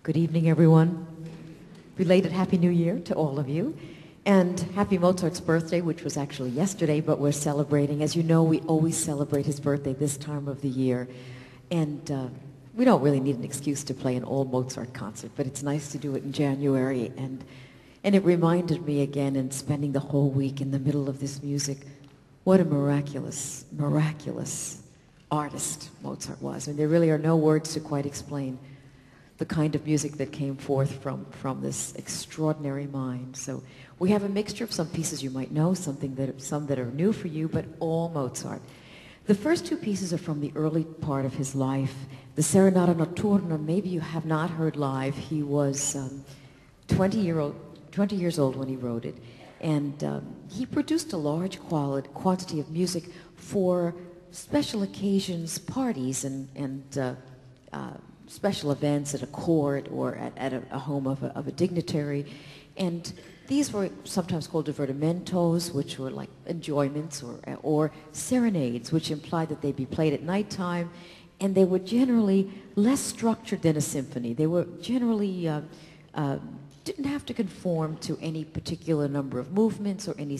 Good evening, everyone. Belated Happy New Year to all of you. And happy Mozart's birthday, which was actually yesterday, but we're celebrating. As you know, we always celebrate his birthday this time of the year. And we don't really need an excuse to play an all-Mozart concert, but it's nice to do it in January. And it reminded me again, in spending the whole week in the middle of this music, what a miraculous, miraculous artist Mozart was. And there really are no words to quite explain the kind of music that came forth from this extraordinary mind. So we have a mixture of some pieces you might know, some that are new for you, but all Mozart. The first two pieces are from the early part of his life. The Serenata Notturna, maybe you have not heard live. He was 20 years old when he wrote it. And he produced a large quantity of music for special occasions, parties, and special events at a court or at a home of a dignitary. And these were sometimes called divertimentos, which were like enjoyments, or serenades, which implied that they'd be played at nighttime. And they were generally less structured than a symphony. They were generally didn't have to conform to any particular number of movements or any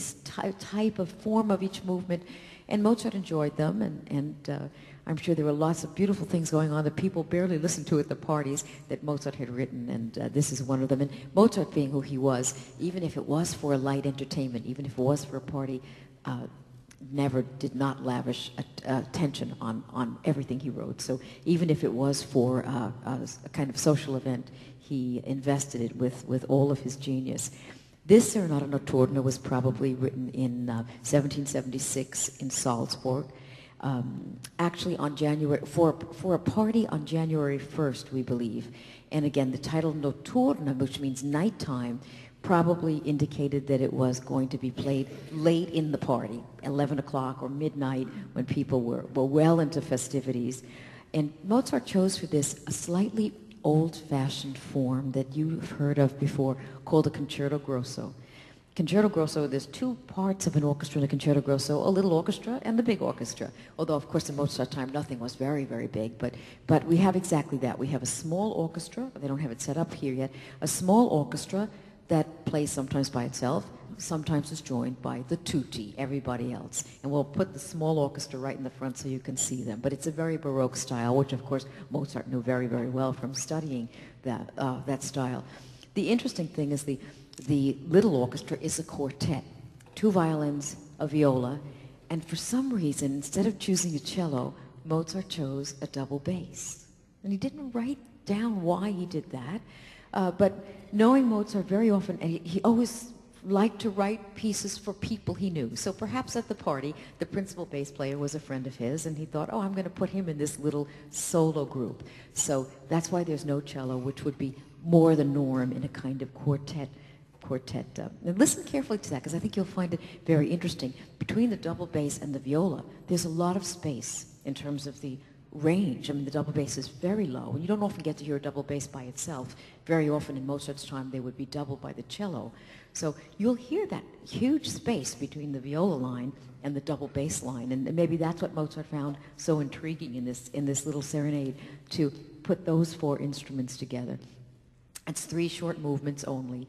type of form of each movement. And Mozart enjoyed them, and I'm sure there were lots of beautiful things going on that people barely listened to at the parties that Mozart had written, and this is one of them. And Mozart, being who he was, even if it was for a light entertainment, even if it was for a party, did not lavish attention on everything he wrote. So even if it was for a kind of social event, he invested it with all of his genius. This Serenata Notturna was probably written in 1776 in Salzburg, actually on for a party on January 1st, we believe. And again, the title Notturna, which means nighttime, probably indicated that it was going to be played late in the party, 11 o'clock or midnight, when people were well into festivities. And Mozart chose for this a slightly old-fashioned form that you've heard of before, called a concerto grosso. Concerto grosso, there's two parts of an orchestra in a concerto grosso, a little orchestra and the big orchestra. Although, of course, in Mozart's time, nothing was very, very big. But we have exactly that. We have a small orchestra. They don't have it set up here yet. A small orchestra that plays sometimes by itself, sometimes is joined by the tutti, everybody else. And we'll put the small orchestra right in the front so you can see them. But it's a very Baroque style, which, of course, Mozart knew very, very well from studying that style. The interesting thing is the little orchestra is a quartet, 2 violins, a viola, and for some reason, instead of choosing a cello, Mozart chose a double bass. And he didn't write down why he did that, but knowing Mozart very often, he always liked to write pieces for people he knew. So perhaps at the party, the principal bass player was a friend of his, and he thought, oh, I'm going to put him in this little solo group. So that's why there's no cello, which would be more the norm in a kind of quartet. And listen carefully to that, because I think you'll find it very interesting. Between the double bass and the viola, there's a lot of space in terms of the range. I mean, the double bass is very low, and you don't often get to hear a double bass by itself. Very often in Mozart's time, they would be doubled by the cello. So you'll hear that huge space between the viola line and the double bass line, and maybe that's what Mozart found so intriguing in this little serenade, to put those 4 instruments together. It's 3 short movements only.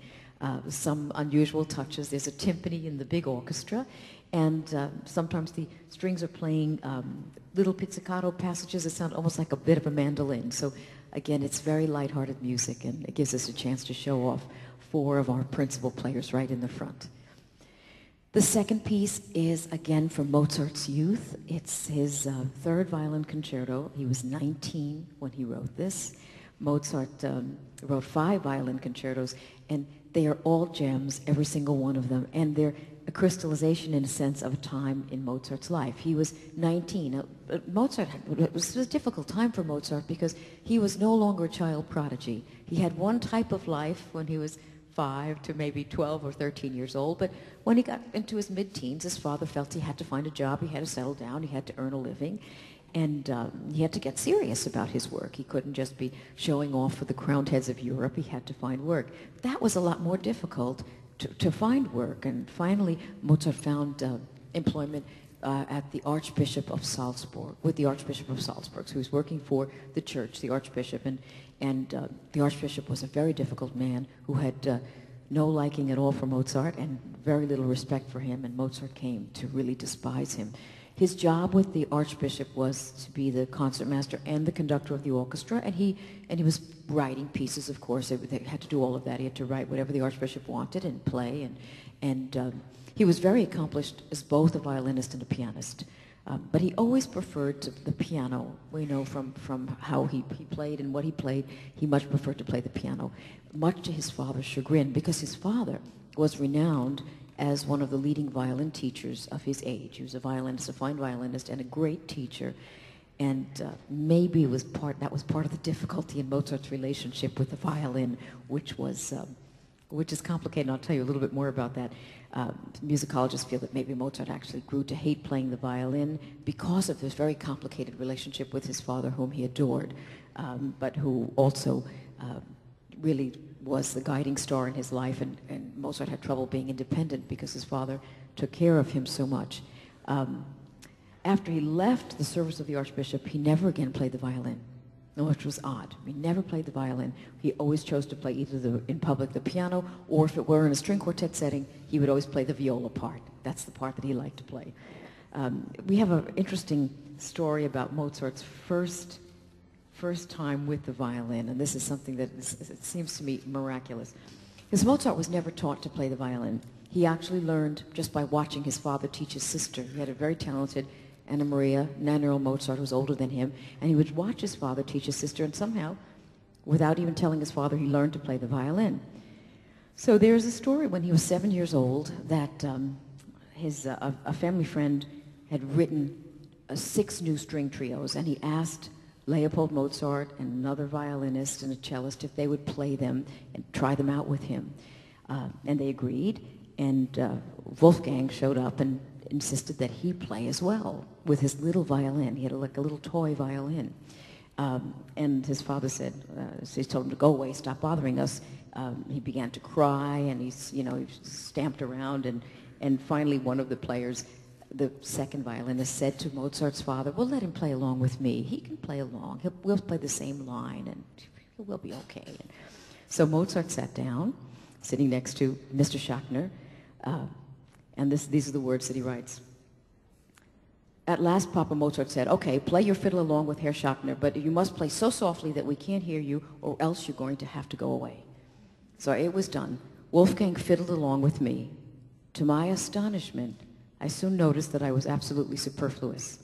Some unusual touches. There's a timpani in the big orchestra, and sometimes the strings are playing little pizzicato passages that sound almost like a bit of a mandolin. So again, it's very lighthearted music, and it gives us a chance to show off 4 of our principal players right in the front. The second piece is, again, from Mozart's youth. It's his 3rd violin concerto. He was 19 when he wrote this. Mozart wrote 5 violin concertos, and they are all gems, every single one of them, and they're a crystallization, in a sense, of a time in Mozart's life. He was 19. It was a difficult time for Mozart because he was no longer a child prodigy. He had one type of life when he was 5 to maybe 12 or 13 years old, but when he got into his mid-teens, his father felt he had to find a job, he had to settle down, he had to earn a living, and he had to get serious about his work. He couldn't just be showing off for the crowned heads of Europe. He had to find work. That was a lot more difficult to find work, and finally Mozart found employment at the Archbishop of Salzburg, with the Archbishop of Salzburg. So he was working for the church, the Archbishop, and the Archbishop was a very difficult man who had no liking at all for Mozart and very little respect for him, and Mozart came to really despise him. His job with the Archbishop was to be the concertmaster and the conductor of the orchestra, and he was writing pieces, of course. They had to do all of that. He had to write whatever the Archbishop wanted and play, and he was very accomplished as both a violinist and a pianist. But he always preferred the piano. We know from how he played and what he played, he much preferred to play the piano, much to his father's chagrin, because his father was renowned as one of the leading violin teachers of his age. He was a violinist, a fine violinist, and a great teacher. And maybe that was part of the difficulty in Mozart's relationship with the violin, which is complicated, and I'll tell you a little bit more about that. Musicologists feel that maybe Mozart actually grew to hate playing the violin because of this very complicated relationship with his father, whom he adored, but who also really was the guiding star in his life, and Mozart had trouble being independent because his father took care of him so much. After he left the service of the Archbishop, he never again played the violin, which was odd. He never played the violin. He always chose to play either in public the piano, or if it were in a string quartet setting, he would always play the viola part. That's the part that he liked to play. We have an interesting story about Mozart's first time with the violin, and this is something that it seems to me miraculous. Because Mozart was never taught to play the violin. He actually learned just by watching his father teach his sister. He had a very talented Anna Maria, 9-year-old Mozart, who was older than him, and he would watch his father teach his sister, and somehow, without even telling his father, he learned to play the violin. So there's a story when he was 7 years old that a family friend had written 6 new string trios, and he asked Leopold Mozart and another violinist and a cellist if they would play them and try them out with him. And they agreed, and Wolfgang showed up and insisted that he play as well with his little violin. He had like a little toy violin. And his father said, so he told him to go away, stop bothering us. He began to cry, and he stamped around, and finally one of the players, the second violinist, said to Mozart's father, "Well, let him play along with me. He can play along. We'll play the same line, and we'll be okay." So Mozart sat down, sitting next to Mr. Schachtner, and these are the words that he writes. At last, Papa Mozart said, "Okay, play your fiddle along with Herr Schachtner, but you must play so softly that we can't hear you, or else you're going to have to go away." So it was done. Wolfgang fiddled along with me. To my astonishment, I soon noticed that I was absolutely superfluous.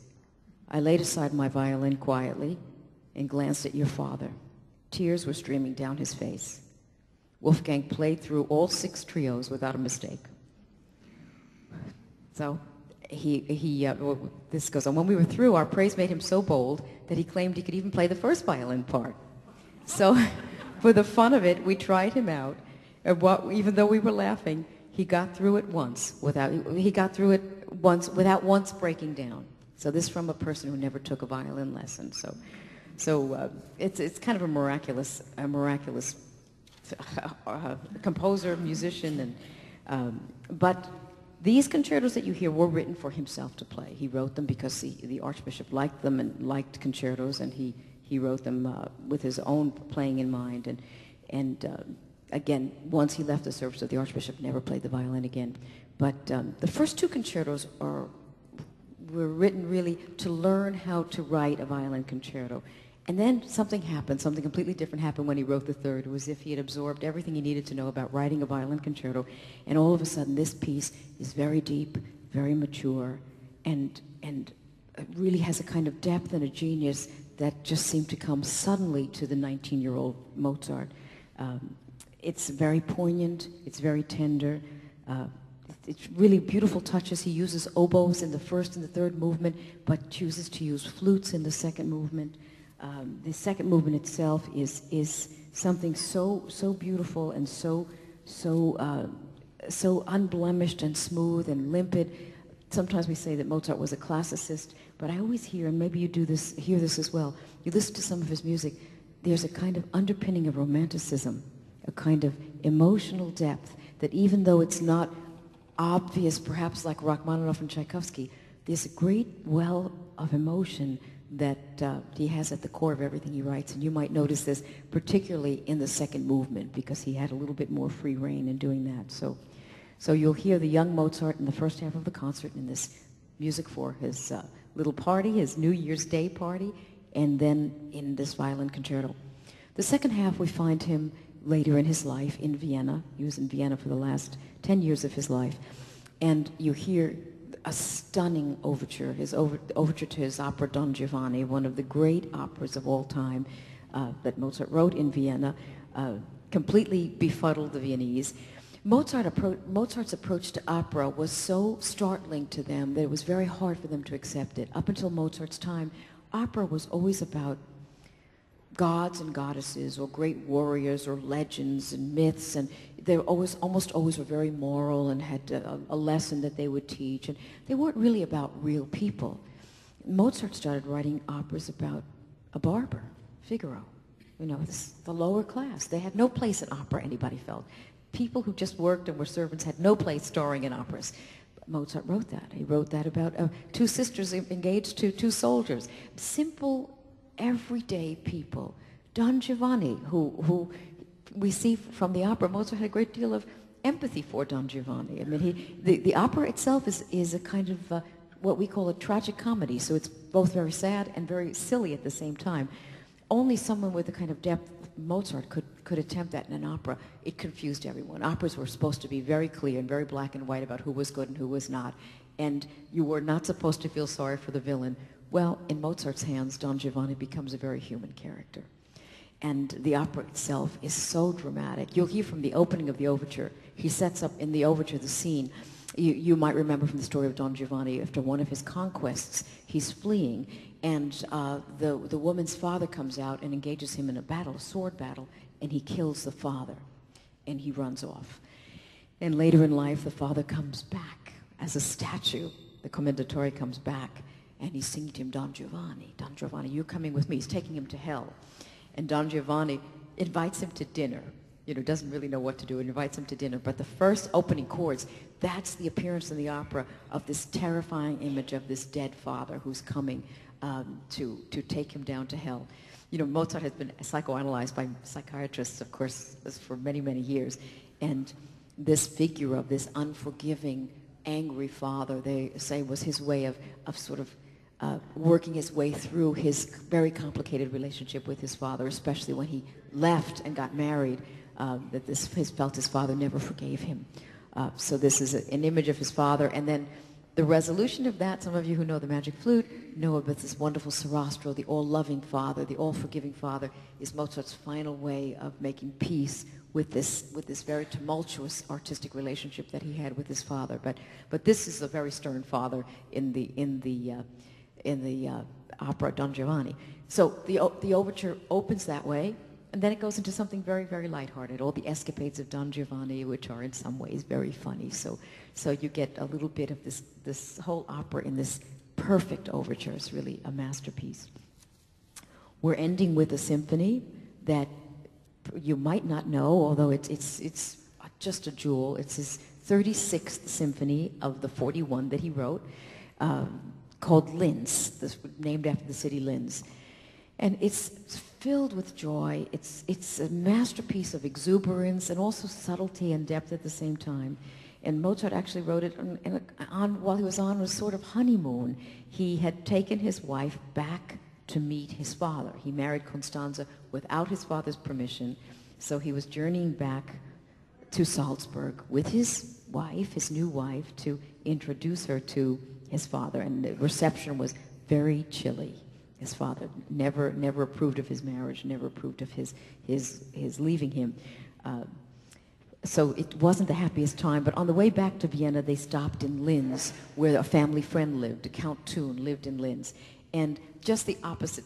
I laid aside my violin quietly and glanced at your father. Tears were streaming down his face. Wolfgang played through all 6 trios without a mistake. So this goes on. When we were through, our praise made him so bold that he claimed he could even play the first violin part. So for the fun of it, we tried him out. And even though we were laughing, he got through it once without once breaking down. So this from a person who never took a violin lesson. So it's kind of a miraculous composer, musician, but these concertos that you hear were written for himself to play. He wrote them because the Archbishop liked them and liked concertos, and he wrote them with his own playing in mind. And again, once he left the service of the Archbishop, never played the violin again. But the first 2 concertos were written really to learn how to write a violin concerto. And then something happened, something completely different happened when he wrote the third. It was as if he had absorbed everything he needed to know about writing a violin concerto, and all of a sudden this piece is very deep, very mature, and really has a kind of depth and a genius that just seemed to come suddenly to the 19-year-old Mozart. It's very poignant, it's very tender, it's really beautiful touches. He uses oboes in the first and the third movement, but chooses to use flutes in the second movement. The second movement itself is something so beautiful and so unblemished and smooth and limpid. Sometimes we say that Mozart was a classicist, but I always hear, and maybe you hear this as well, you listen to some of his music, there's a kind of underpinning of romanticism, a kind of emotional depth that even though it's not obvious, perhaps like Rachmaninoff and Tchaikovsky, there's a great well of emotion that he has at the core of everything he writes. And you might notice this particularly in the second movement, because he had a little bit more free rein in doing that. So you'll hear the young Mozart in the first half of the concert in this music for his little party, his New Year's Day party, and then in this violin concerto. The second half, we find him later in his life in Vienna. He was in Vienna for the last 10 years of his life. And you hear a stunning overture, his overture to his opera Don Giovanni, one of the great operas of all time that Mozart wrote in Vienna, completely befuddled the Viennese. Mozart's approach to opera was so startling to them that it was very hard for them to accept it. Up until Mozart's time, opera was always about gods and goddesses, or great warriors, or legends and myths, and they almost always were very moral and had a lesson that they would teach, and they weren't really about real people. Mozart started writing operas about a barber, Figaro, the lower class. They had no place in opera, anybody felt. People who just worked and were servants had no place starring in operas. But Mozart wrote that. He wrote that about two sisters engaged to two soldiers. Simple, everyday people. Don Giovanni, who we see from the opera, Mozart had a great deal of empathy for Don Giovanni. I mean, the opera itself is a kind of what we call a tragic comedy, so it's both very sad and very silly at the same time. Only someone with the kind of depth Mozart could attempt that in an opera. It confused everyone. Operas were supposed to be very clear and very black and white about who was good and who was not, and you were not supposed to feel sorry for the villain. Well, in Mozart's hands, Don Giovanni becomes a very human character. And the opera itself is so dramatic. You'll hear from the opening of the overture. He sets up in the overture the scene. You might remember from the story of Don Giovanni, after one of his conquests, he's fleeing, and the woman's father comes out and engages him in a battle, a sword battle, and he kills the father, and he runs off. And later in life, the father comes back as a statue. The commendatore comes back, and he's singing to him, Don Giovanni, you're coming with me. He's taking him to hell. And Don Giovanni invites him to dinner. Doesn't really know what to do, and invites him to dinner. But the first opening chords, that's the appearance in the opera of this terrifying image of this dead father who's coming to take him down to hell. Mozart has been psychoanalyzed by psychiatrists, of course, for many, many years. And this figure of this unforgiving, angry father, they say, was his way of sort of working his way through his very complicated relationship with his father, especially when he left and got married. He felt his father never forgave him. So this is an image of his father. And then the resolution of that, some of you who know the Magic Flute know about this wonderful Sarastro, the all-loving father, the all-forgiving father, is Mozart's final way of making peace with this very tumultuous artistic relationship that he had with his father. But this is a very stern father in the opera Don Giovanni. So the overture opens that way. And then it goes into something very, very lighthearted, all the escapades of Don Giovanni, which are in some ways very funny. So you get a little bit of this whole opera in this perfect overture. It's really a masterpiece. We're ending with a symphony that you might not know, although it's just a jewel. It's his 36th symphony of the 41 that he wrote, called Linz, named after the city Linz. And it's filled with joy. It's a masterpiece of exuberance and also subtlety and depth at the same time. And Mozart actually wrote it while he was on a sort of honeymoon. He had taken his wife back to meet his father. He married Constanze without his father's permission, so he was journeying back to Salzburg with his wife, his new wife, to introduce her to his father. And the reception was very chilly. His father never approved of his marriage, never approved of his leaving him. So it wasn't the happiest time, but on the way back to Vienna, they stopped in Linz, where a family friend lived. Count Thun lived in Linz. And just the opposite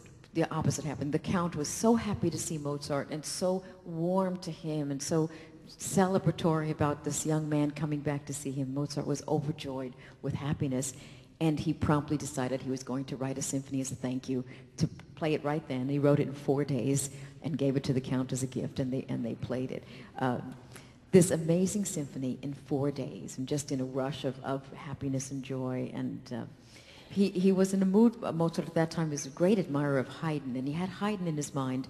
happened. The Count was so happy to see Mozart and so warm to him and so celebratory about this young man coming back to see him. Mozart was overjoyed with happiness. And he promptly decided he was going to write a symphony as a thank you, to play it right then. He wrote it in 4 days and gave it to the Count as a gift, and they played it. This amazing symphony in 4 days, and just in a rush of happiness and joy. And He was in a mood, Mozart at that time was a great admirer of Haydn, and he had Haydn in his mind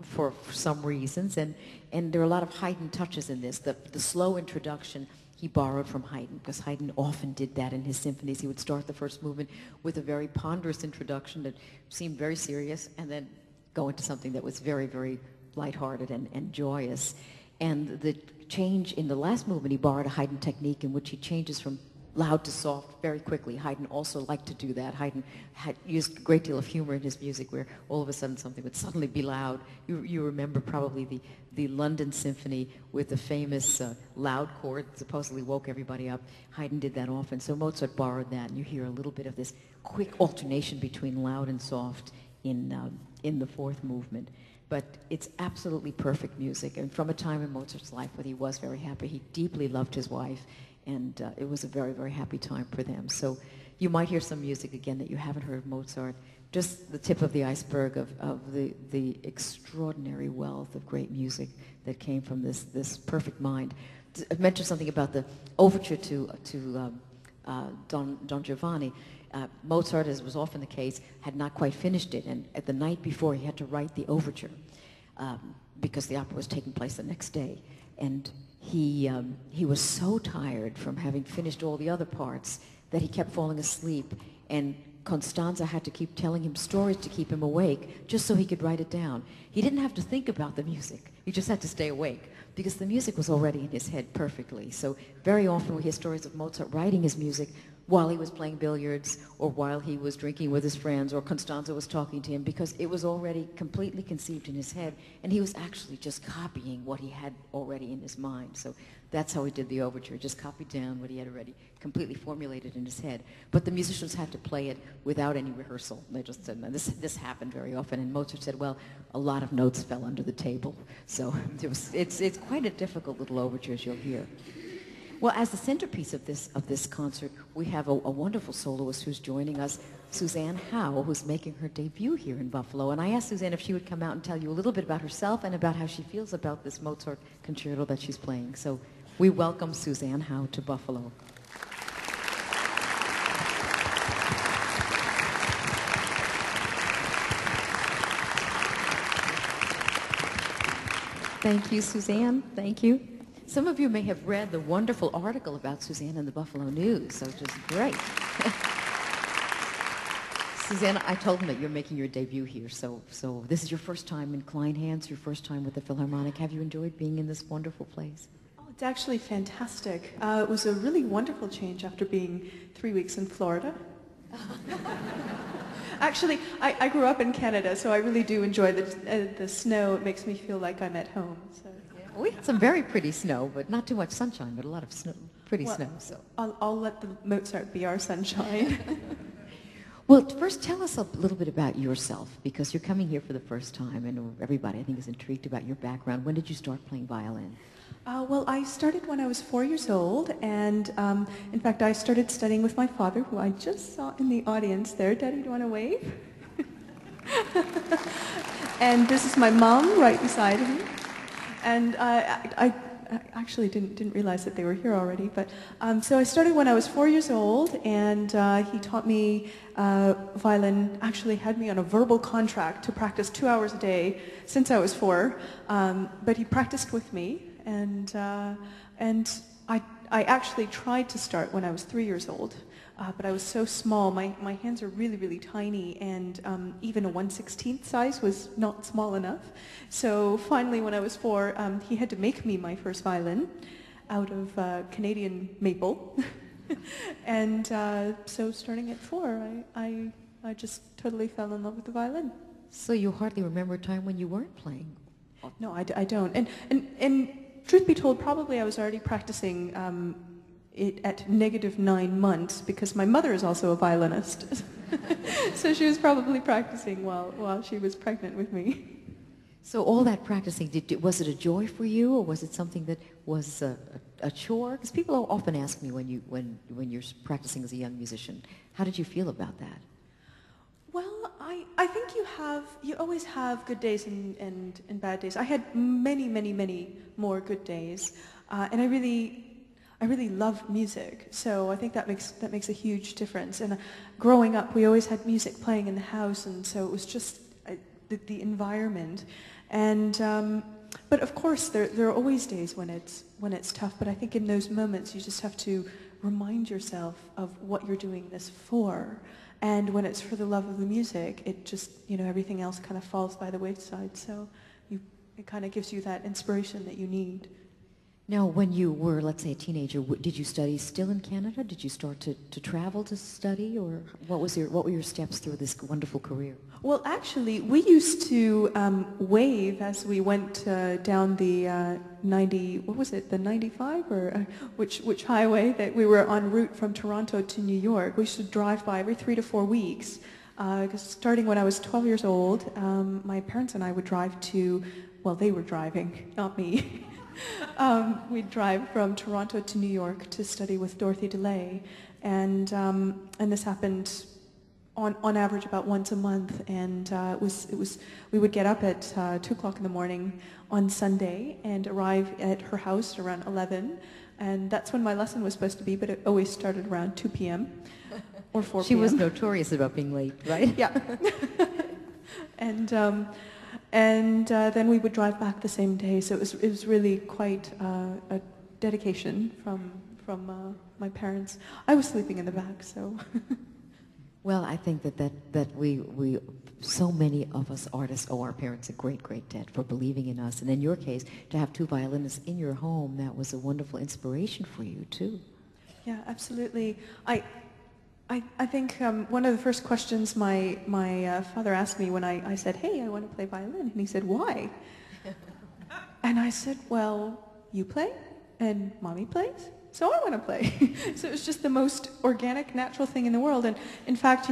for some reasons, and there are a lot of Haydn touches in this. The slow introduction he borrowed from Haydn, because Haydn often did that in his symphonies. He would start the first movement with a very ponderous introduction that seemed very serious, and then go into something that was very, very lighthearted and joyous. And the change in the last movement, he borrowed a Haydn technique in which he changes from loud to soft very quickly. Haydn also liked to do that. Haydn had used a great deal of humor in his music, where all of a sudden something would suddenly be loud. You remember probably the London Symphony with the famous loud chord that supposedly woke everybody up. Haydn did that often, so Mozart borrowed that, and you hear a little bit of this quick alternation between loud and soft in the fourth movement. But it's absolutely perfect music, and from a time in Mozart's life when he was very happy. He deeply loved his wife, and it was a very, very happy time for them. So you might hear some music again that you haven't heard of Mozart, just the tip of the iceberg of the extraordinary wealth of great music that came from this perfect mind. I mentioned something about the overture to Don Giovanni. Mozart, as was often the case, had not quite finished it, and at the night before he had to write the overture because the opera was taking place the next day. And he was so tired from having finished all the other parts that he kept falling asleep, and Constanza had to keep telling him stories to keep him awake just so he could write it down. He didn't have to think about the music. He just had to stay awake because the music was already in his head perfectly. So very often we hear stories of Mozart writing his music while he was playing billiards or while he was drinking with his friends or Constanza was talking to him, because it was already completely conceived in his head, and he was actually just copying what he had already in his mind. So that's how he did the overture, just copied down what he had already completely formulated in his head. But the musicians had to play it without any rehearsal. They just said, no, this happened very often, and Mozart said, well, a lot of notes fell under the table. So it's quite a difficult little overture, as you'll hear. Well, as the centerpiece of this concert, we have a wonderful soloist who's joining us, Susanne Hou, who's making her debut here in Buffalo. And I asked Susanne if she would come out and tell you a little bit about herself and about how she feels about this Mozart concerto that she's playing. So we welcome Susanne Hou to Buffalo. Thank you, Susanne. Thank you. Some of you may have read the wonderful article about Susanne in the Buffalo News, so just great. Susanne, I told them that you're making your debut here, so this is your first time in Klein Hands, your first time with the Philharmonic. Have you enjoyed being in this wonderful place? Oh, it's actually fantastic. It was a really wonderful change after being 3 weeks in Florida. Actually, I grew up in Canada, so I really do enjoy the snow. It makes me feel like I'm at home. So. We had some very pretty snow, but not too much sunshine, but a lot of snow, pretty snow. So I'll let the Mozart be our sunshine. Well, first tell us a little bit about yourself, because you're coming here for the first time, and everybody, I think, is intrigued about your background. When did you start playing violin? Well, I started when I was 4 years old, and in fact, I started studying with my father, who I just saw in the audience there. Daddy, do you want to wave? And this is my mom right beside him. And I actually didn't realize that they were here already. But so I started when I was 4 years old, and he taught me violin. Actually, had me on a verbal contract to practice 2 hours a day since I was 4. But he practiced with me, and I actually tried to start when I was 3 years old. But I was so small, my hands are really, really tiny, and even a 1/16 size was not small enough. So finally, when I was 4, he had to make me my first violin out of Canadian maple. And so starting at 4, I just totally fell in love with the violin. So you hardly remember a time when you weren't playing? No, I don't. And truth be told, probably I was already practicing it at -9 months, because my mother is also a violinist. So she was probably practicing while she was pregnant with me. So all that practicing, was it a joy for you, or was it something that was a chore? Because people often ask me when you're practicing as a young musician, how did you feel about that? Well, I think you always have good days and bad days. I had many more good days, and I really love music, so I think that makes a huge difference. And growing up, we always had music playing in the house, and so it was just the environment. And but of course, there are always days when it's tough. But I think in those moments, you just have to remind yourself of what you're doing this for. And when it's for the love of the music, it just, everything else kind of falls by the wayside. So it kind of gives you that inspiration that you need. Now, when you were, let's say, a teenager, did you study still in Canada? Did you start to travel to study, or what were your steps through this wonderful career? Well, actually, we used to wave as we went down the 95, or which highway that we were en route from Toronto to New York. We used to drive by every 3 to 4 weeks. Because starting when I was 12 years old, my parents and I would drive to, well, they were driving, not me. We'd drive from Toronto to New York to study with Dorothy DeLay, and this happened on average about once a month, and we would get up at 2 o'clock in the morning on Sunday and arrive at her house around 11, and that's when my lesson was supposed to be, but it always started around 2 p.m. or 4 p.m. She was notorious about being late, right? Yeah. And then we would drive back the same day, so it was really quite a dedication from my parents. I was sleeping in the back, so. Well, I think that we so many of us artists owe our parents a great, great debt for believing in us. And in your case, to have 2 violinists in your home, that was a wonderful inspiration for you too. Yeah, absolutely. I think one of the first questions my father asked me when I said, "Hey, I want to play violin," and he said, "Why?" And I said, "Well, you play, and Mommy plays, so I want to play." So it was just the most organic, natural thing in the world. And in fact,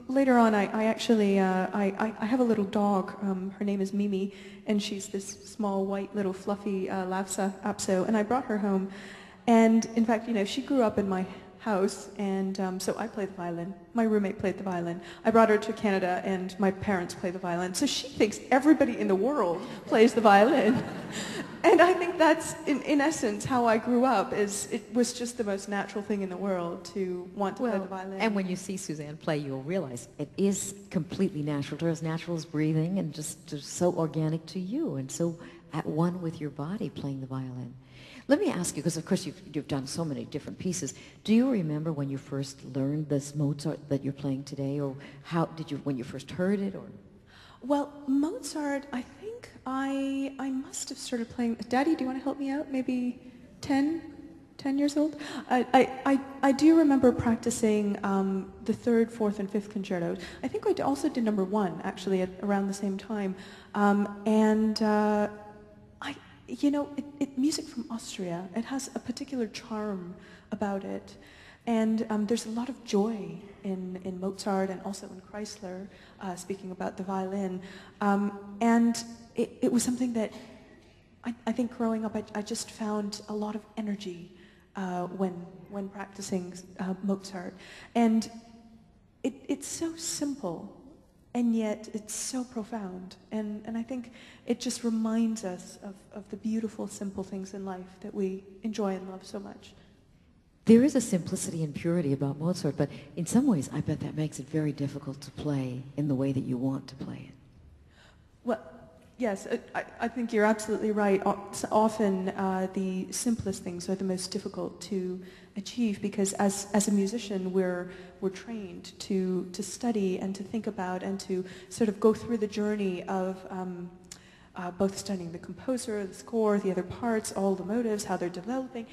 later on, I actually I have a little dog. Her name is Mimi, and she's this small, white, little, fluffy Lhasa Apso, and I brought her home. And in fact, she grew up in my house, and so I played the violin. My roommate played the violin. I brought her to Canada, and my parents play the violin. So she thinks everybody in the world plays the violin. And I think that's, in essence, how I grew up. It was just the most natural thing in the world to want to play the violin. And when you see Susanne play, you'll realize it is completely natural to her, as natural as breathing, and just so organic to you, and so at one with your body playing the violin. Let me ask you, because of course you've done so many different pieces. Do you remember when you first learned this Mozart that you're playing today, or when you first heard it, or? Well, Mozart, I think I must have started playing. Daddy, do you want to help me out? Maybe 10 years old. I do remember practicing the 3rd, 4th, and 5th concertos. I think I also did number 1 actually around the same time, music from Austria, it has a particular charm about it. And there's a lot of joy in Mozart and also in Kreisler, speaking about the violin. And it was something that I think growing up, I just found a lot of energy when practicing Mozart. And it's so simple, and yet it's so profound. And I think it just reminds us of the beautiful, simple things in life that we enjoy and love so much. There is a simplicity and purity about Mozart, but in some ways I bet that makes it very difficult to play in the way that you want to play it. Well, yes, I think you're absolutely right. Often the simplest things are the most difficult to achieve, because as a musician we're trained to study and to think about and to sort of go through the journey of both studying the composer, the score, the other parts, all the motives, how they're developing,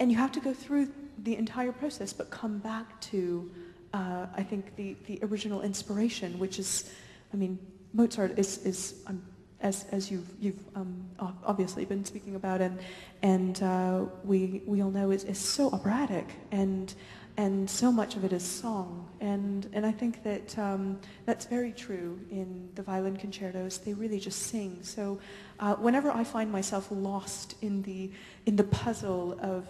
and you have to go through the entire process, but come back to, I think, the original inspiration, which is, Mozart is as you've obviously been speaking about, and we all know is so operatic, and so much of it is song, and I think that that's very true in the violin concertos. They really just sing. So whenever I find myself lost in the puzzle of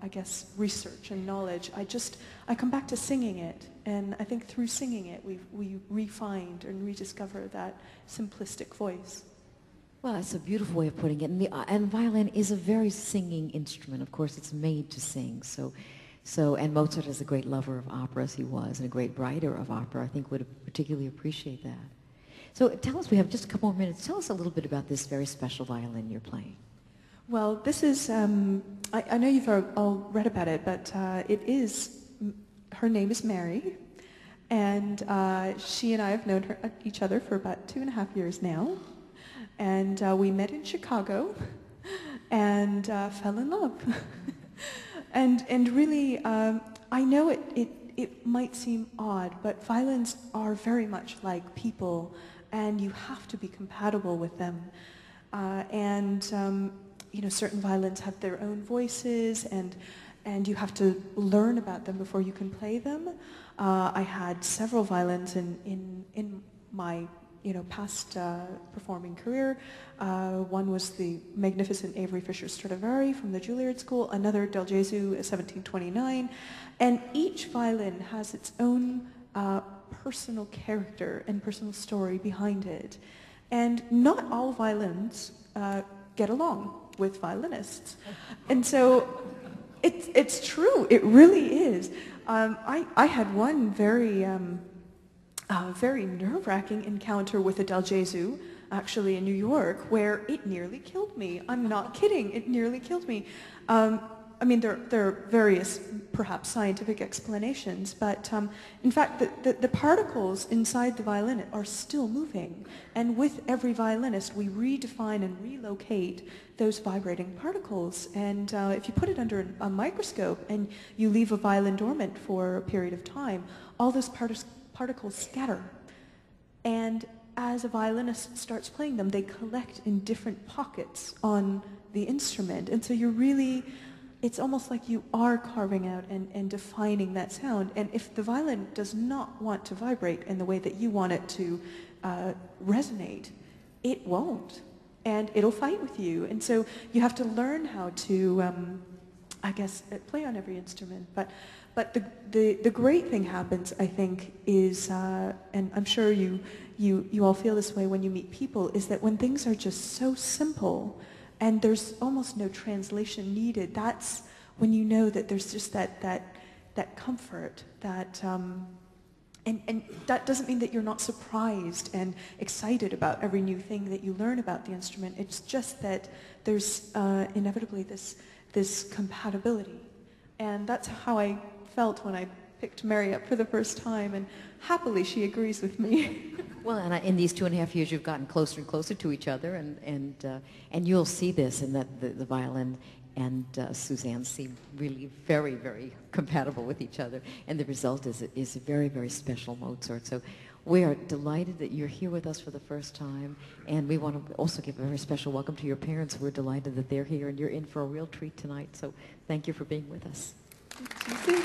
I guess research and knowledge, I come back to singing it, and I think through singing it we re-find and rediscover that simplistic voice. Well, that's a beautiful way of putting it. And violin is a very singing instrument. Of course, it's made to sing. And Mozart is a great lover of opera, as he was, and a great writer of opera. I think would particularly appreciate that. So tell us, we have just a couple more minutes. Tell us a little bit about this very special violin you're playing. Well, this is, I know you've all read about it, but her name is Mary, and she and I have known each other for about 2.5 years now. And we met in Chicago and fell in love. and really, I know it might seem odd, but violins are very much like people, and you have to be compatible with them. Certain violins have their own voices, and you have to learn about them before you can play them. I had several violins in my past performing career. One was the magnificent Avery Fisher Stradivari from the Juilliard School, another Del Gesù 1729, and each violin has its own personal character and personal story behind it. And not all violins get along with violinists. And so it's true, it really is. I had one very nerve-wracking encounter with a Del Gesù, actually in New York, where it nearly killed me. I'm not kidding, it nearly killed me. There are various, perhaps, scientific explanations, but in fact, the particles inside the violin are still moving. And with every violinist, we redefine and relocate those vibrating particles. And if you put it under a microscope and you leave a violin dormant for a period of time, all those particles scatter. And as a violinist starts playing them, they collect in different pockets on the instrument. And so it's almost like you are carving out and defining that sound. And if the violin does not want to vibrate in the way that you want it to resonate, it won't. And it'll fight with you. And so you have to learn how to, play on every instrument. But the great thing happens, I think, is, and I'm sure you all feel this way when you meet people, is that when things are just so simple and there's almost no translation needed, that's when you know that there's just that comfort, and that doesn't mean that you're not surprised and excited about every new thing that you learn about the instrument. It's just that there's inevitably this compatibility. And that's how I felt when I picked Mary up for the first time, and happily she agrees with me. Well, and in these 2.5 years, you've gotten closer and closer to each other, and you'll see this in that the violin and Susanne seem really very, very compatible with each other, and the result is a very, very special Mozart. So we are delighted that you're here with us for the first time, and we want to also give a very special welcome to your parents. We're delighted that they're here, and you're in for a real treat tonight. So thank you for being with us. Thank you.